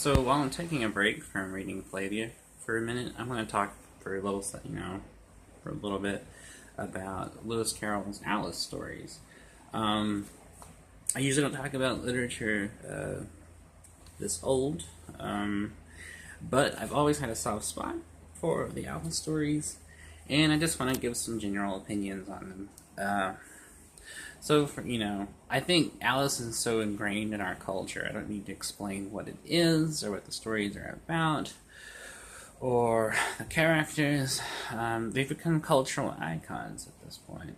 So while I'm taking a break from reading Flavia for a minute, I'm going to talk for a little, for a little bit about Lewis Carroll's Alice stories. I usually don't talk about literature this old, but I've always had a soft spot for the Alice stories, and I just want to give some general opinions on them. I think Alice is so ingrained in our culture, I don't need to explain what it is, or what the stories are about, or the characters. They've become cultural icons at this point.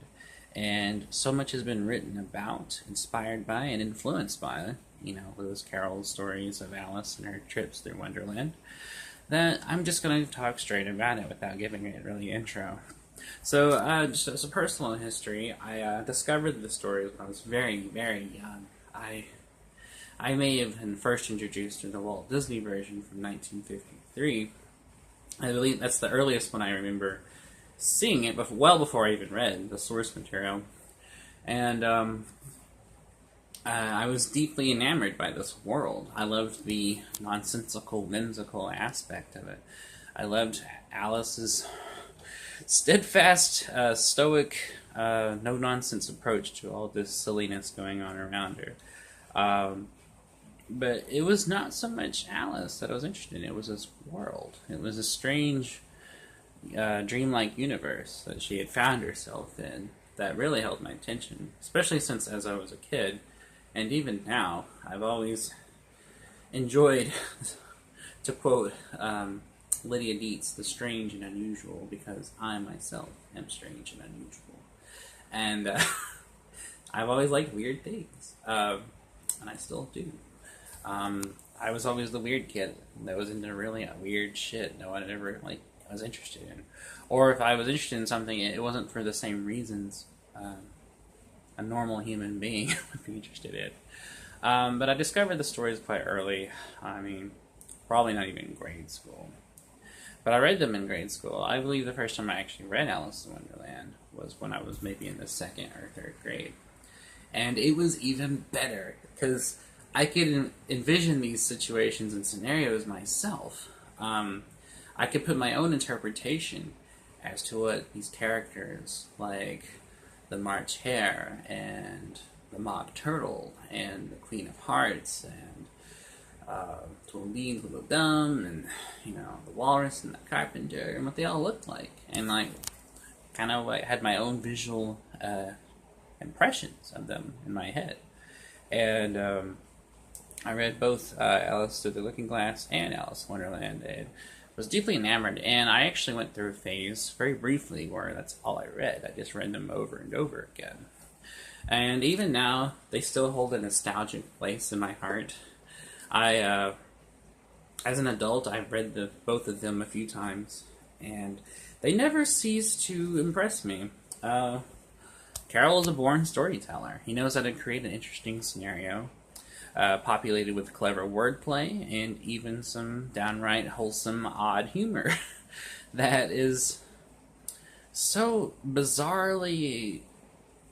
And so much has been written about, inspired by, and influenced by, Lewis Carroll's stories of Alice and her trips through Wonderland, that I'm just going to talk straight about it without giving it really intro. So, just as a personal history, I discovered the stories when I was very, very young. I may have been first introduced to the Walt Disney version from 1953. I believe that's the earliest one I remember seeing it, but well before I even read the source material. And I was deeply enamored by this world. I loved the nonsensical, whimsical aspect of it. I loved Alice's steadfast, stoic, no-nonsense approach to all this silliness going on around her. But it was not so much Alice that I was interested in. It was this world. It was a strange, dreamlike universe that she had found herself in that really held my attention, especially since as I was a kid, and even now, I've always enjoyed, to quote Lydia Dietz, the strange and unusual, because I myself am strange and unusual. And I've always liked weird things, and I still do. I was always the weird kid that was into really weird shit no one ever was interested in. Or if I was interested in something, it wasn't for the same reasons a normal human being would be interested in. But I discovered the stories quite early. I mean, probably not even in grade school. But I read them in grade school. I believe the first time I actually read Alice in Wonderland was when I was maybe in the second or third grade. And it was even better, because I could envision these situations and scenarios myself. I could put my own interpretation as to what these characters, like the March Hare, and the Mock Turtle, and the Queen of Hearts, and Tweedledee, Tweedledum, and the Walrus and the Carpenter, and what they all looked like, and had my own visual impressions of them in my head. And I read both Alice Through the Looking Glass and Alice in Wonderland, and was deeply enamored. And I actually went through a phase, very briefly, where that's all I read. I just read them over and over again. And even now, they still hold a nostalgic place in my heart. As an adult, I've read both of them a few times, and they never cease to impress me. Carroll is a born storyteller. He knows how to create an interesting scenario, populated with clever wordplay, and even some downright wholesome, odd humor that is so bizarrely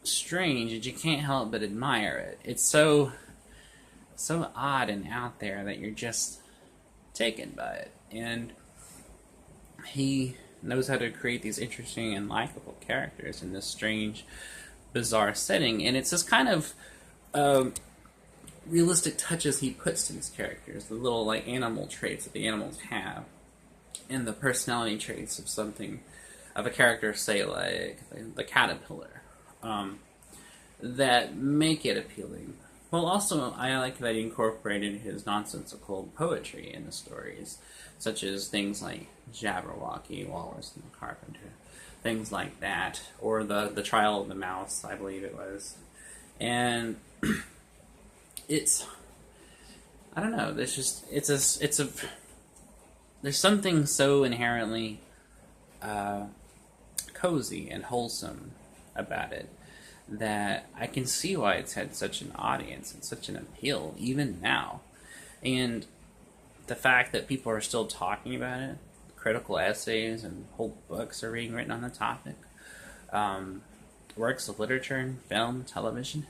strange that you can't help but admire it. It's so odd and out there that you're just taken by it. And he knows how to create these interesting and likable characters in this strange, bizarre setting. And it's this kind of realistic touches he puts to these characters, the little animal traits that the animals have, and the personality traits of a character, say like the caterpillar, that make it appealing. Well, also, I like that he incorporated his nonsensical poetry in the stories, such as things like Jabberwocky, Walrus, and the Carpenter, things like that, or the Trial of the Mouse, I believe it was. And I don't know, there's something so inherently cozy and wholesome about it that I can see why it's had such an audience and such an appeal, even now. And the fact that people are still talking about it, critical essays and whole books are being written on the topic, works of literature, film, television,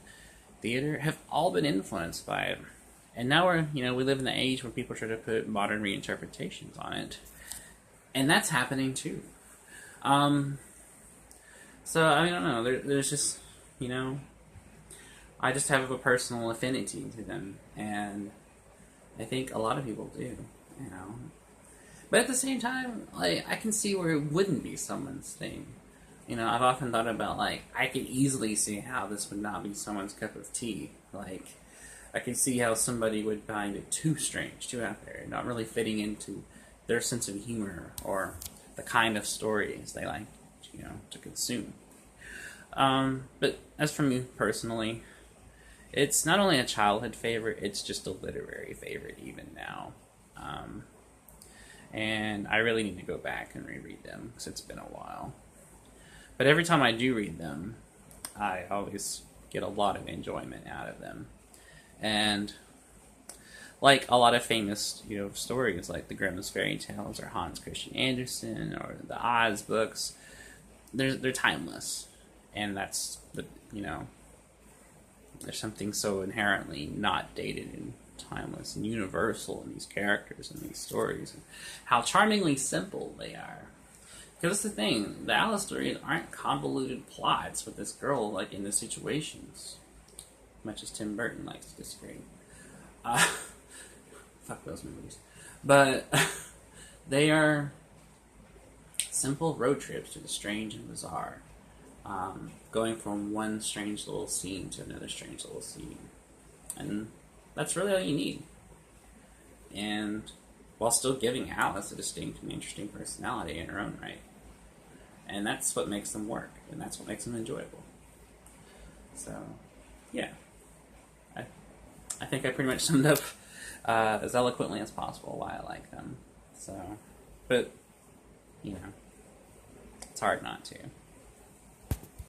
theater have all been influenced by it. And now we live in the age where people try to put modern reinterpretations on it. And that's happening too. So, I don't know, there's just, I just have a personal affinity to them. And I think a lot of people do, But at the same time, like, I can see where it wouldn't be someone's thing. I've often thought about, like, I could easily see how this would not be someone's cup of tea. Like, I can see how somebody would find it too strange, too out there, not really fitting into their sense of humor or the kind of stories they like, to consume. But as for me personally, it's not only a childhood favorite, it's just a literary favorite even now. And I really need to go back and reread them, because it's been a while. But every time I do read them, I always get a lot of enjoyment out of them. And like a lot of famous, stories like the Grimm's fairy tales or Hans Christian Andersen or the Oz books, they're timeless. And that's there's something so inherently not dated and timeless and universal in these characters and these stories, and how charmingly simple they are. Because that's the thing, the Alice stories aren't convoluted plots with this girl, like, in the situations. Much as Tim Burton likes to disagree. Fuck those movies. But they are simple road trips to the strange and bizarre. Going from one strange little scene to another strange little scene. And that's really all you need. And while still giving Alice a distinct and interesting personality in her own right. And that's what makes them work. And that's what makes them enjoyable. So, yeah. I think I pretty much summed up as eloquently as possible why I like them. So, but, it's hard not to.